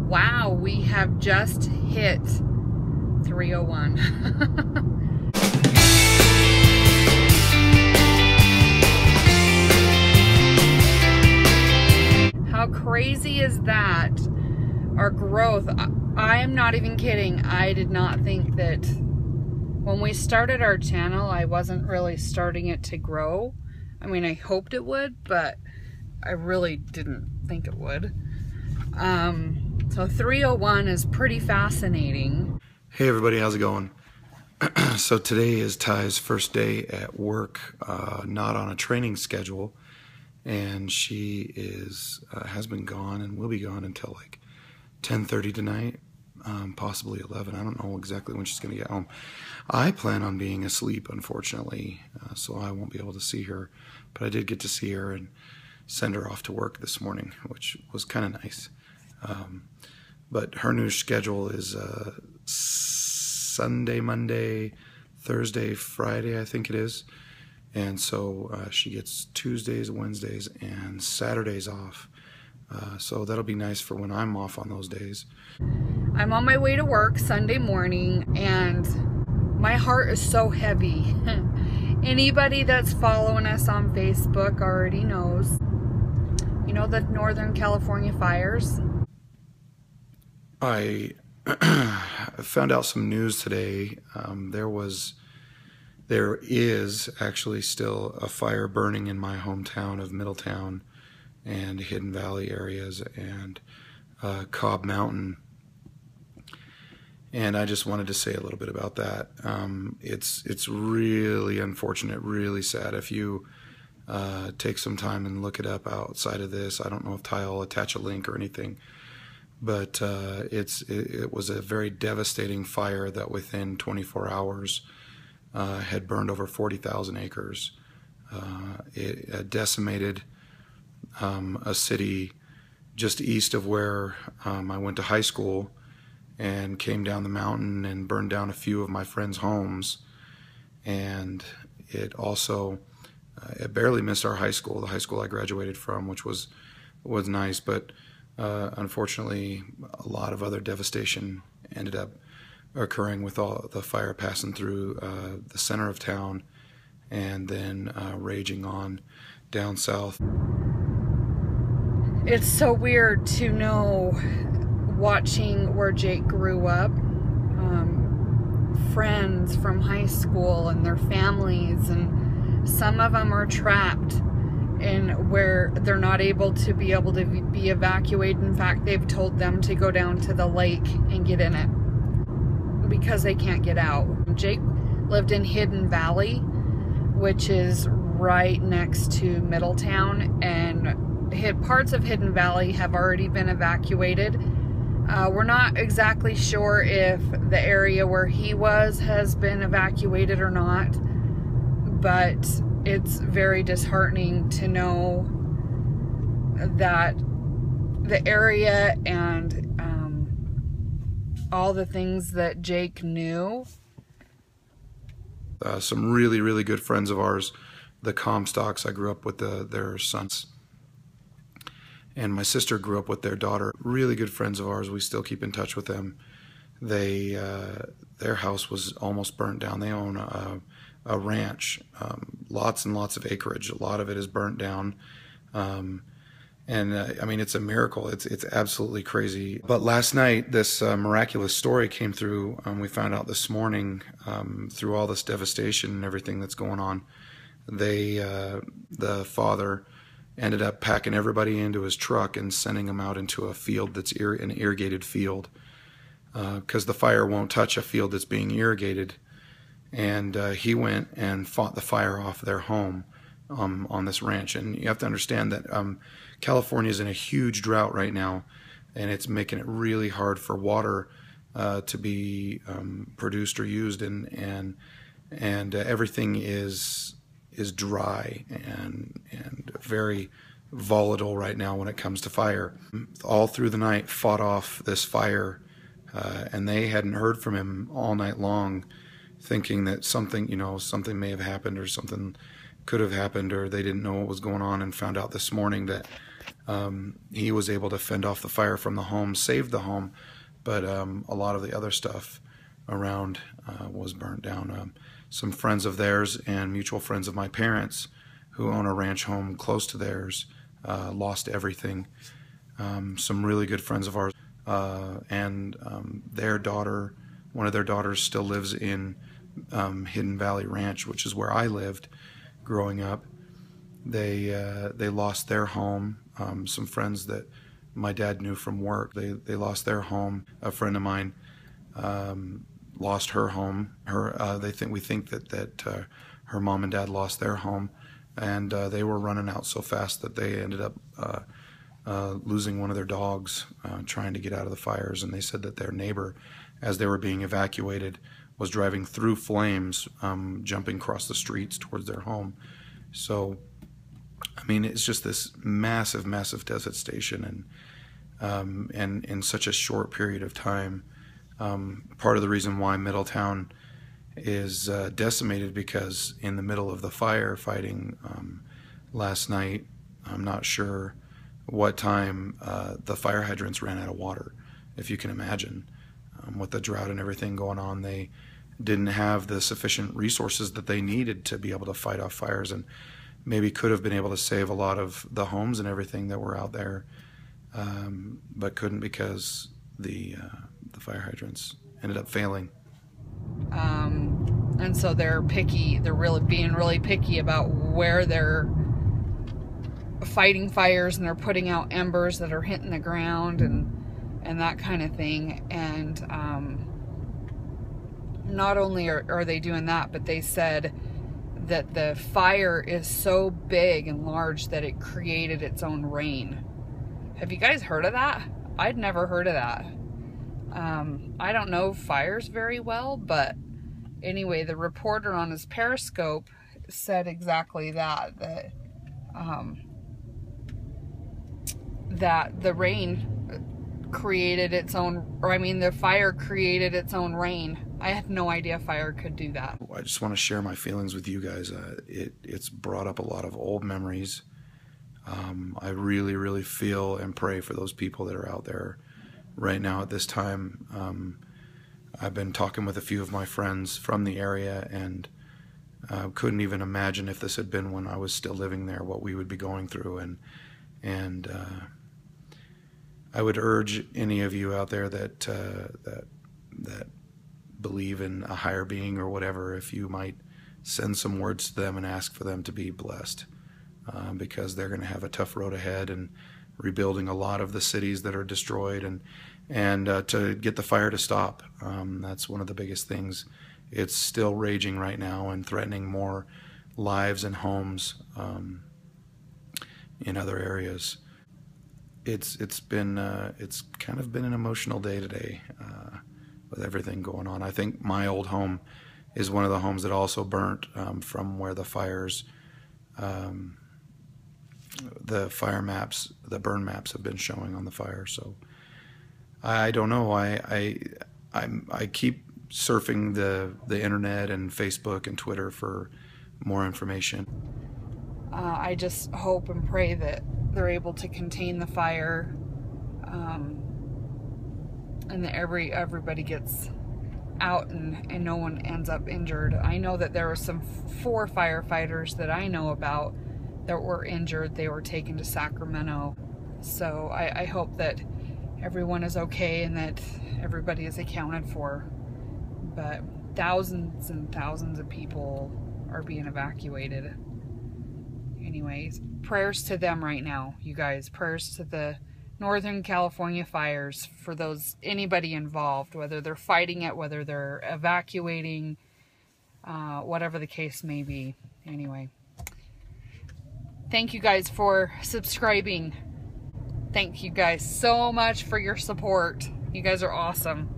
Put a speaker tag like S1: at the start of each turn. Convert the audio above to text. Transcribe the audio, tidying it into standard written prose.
S1: Wow, we have just hit 301. How crazy is that? Our growth. I am not even kidding. I did not think that when we started our channel, I wasn't really starting it to grow. I mean, I hoped it would, but I really didn't think it would. So 301 is pretty fascinating.
S2: Hey everybody, how's it going? So today is Ty's first day at work, not on a training schedule, and she has been gone and will be gone until like 10:30 tonight, possibly 11. I don't know exactly when she's going to get home. I plan on being asleep, unfortunately, so I won't be able to see her, but I did get to see her and send her off to work this morning, which was kind of nice. But her new schedule is Sunday, Monday, Thursday, Friday, I think it is. And so she gets Tuesdays, Wednesdays, and Saturdays off. So that'll be nice for when I'm off on those days.
S1: I'm on my way to work Sunday morning, and my heart is so heavy. Anybody that's following us on Facebook already knows. You know the Northern California fires?
S2: I found out some news today. There is actually still a fire burning in my hometown of Middletown and Hidden Valley areas and Cobb Mountain. And I just wanted to say a little bit about that. It's really unfortunate, really sad. If you take some time and look it up outside of this, I don't know if Ty will attach a link or anything, but it was a very devastating fire that within 24 hours had burned over 40,000 acres. It decimated a city just east of where I went to high school, and came down the mountain and burned down a few of my friends' homes. And it also it barely missed our high school, the high school I graduated from, which was nice, but unfortunately a lot of other devastation ended up occurring with all the fire passing through the center of town and then raging on down south.
S1: It's so weird to know, watching where Jake grew up, friends from high school and their families, and some of them are trapped in where they're not able to be evacuated. In fact, they've told them to go down to the lake and get in it because they can't get out. Jake lived in Hidden Valley, which is right next to Middletown, and parts of Hidden Valley have already been evacuated. We're not exactly sure if the area where he was has been evacuated or not, but it's very disheartening to know that the area and all the things that Jake knew.
S2: Some really, really good friends of ours, the Comstocks, I grew up with their sons. And my sister grew up with their daughter. Really good friends of ours. We still keep in touch with them. Their house was almost burnt down. They own a ranch, lots and lots of acreage. A lot of it is burnt down. I mean, it's a miracle. It's absolutely crazy. But last night, this miraculous story came through. We found out this morning, through all this devastation and everything that's going on, the father ended up packing everybody into his truck and sending them out into a field that's an irrigated field, because the fire won't touch a field that's being irrigated. And he went and fought the fire off their home on this ranch. And you have to understand that California is in a huge drought right now, and it's making it really hard for water to be produced or used, and everything is dry and very volatile right now when it comes to fire. All through the night fought off this fire, and they hadn't heard from him all night long, thinking that something may have happened or something could have happened, or they didn't know what was going on, and found out this morning that He was able to fend off the fire from the home, saved the home, but a lot of the other stuff around was burnt down. Some friends of theirs and mutual friends of my parents who own a ranch home close to theirs lost everything. Some really good friends of ours and their daughter, one of their daughters still lives in Hidden Valley Ranch, which is where I lived growing up. They lost their home. Some friends that my dad knew from work, they lost their home. A friend of mine lost her home. We think that her mom and dad lost their home, and they were running out so fast that they ended up losing one of their dogs trying to get out of the fires. And they said that their neighbor, as they were being evacuated, was driving through flames, jumping across the streets towards their home. So, I mean, it's just this massive, massive devastation, and in such a short period of time. Part of the reason why Middletown is decimated, because in the middle of the firefighting last night, I'm not sure what time the fire hydrants ran out of water. If you can imagine, with the drought and everything going on, they didn't have the sufficient resources that they needed to be able to fight off fires, and maybe could have been able to save a lot of the homes and everything that were out there, but couldn't because the fire hydrants ended up failing.
S1: And so they're picky. They're being really picky about where they're fighting fires, and they're putting out embers that are hitting the ground and that kind of thing. And not only are they doing that, but they said that the fire is so big and large that it created its own rain. Have you guys heard of that? I'd never heard of that. I don't know fires very well, but anyway, the reporter on his Periscope said exactly that the rain created its own, or I mean, the fire created its own rain. I had no idea fire could do that.
S2: I just want to share my feelings with you guys. It's brought up a lot of old memories. I really, really feel and pray for those people that are out there right now at this time. I've been talking with a few of my friends from the area, and couldn't even imagine if this had been when I was still living there, what we would be going through. And I would urge any of you out there that believe in a higher being or whatever, if you might send some words to them and ask for them to be blessed, because they're going to have a tough road ahead, and rebuilding a lot of the cities that are destroyed, and to get the fire to stop. That's one of the biggest things. It's still raging right now and threatening more lives and homes in other areas. It's kind of been an emotional day today with everything going on. I think my old home is one of the homes that also burnt from where the fires, the fire maps, the burn maps have been showing on the fire. So I don't know. I keep surfing the internet and Facebook and Twitter for more information.
S1: I just hope and pray that they're able to contain the fire, and that everybody gets out and no one ends up injured. I know that there were some 4 firefighters that I know about that were injured. They were taken to Sacramento. So I hope that everyone is okay and that everybody is accounted for. But thousands and thousands of people are being evacuated. Anyways, prayers to them right now, you guys. Prayers to the Northern California fires, for anybody involved, whether they're fighting it, whether they're evacuating, whatever the case may be. Anyway, thank you guys for subscribing. Thank you guys so much for your support. You guys are awesome.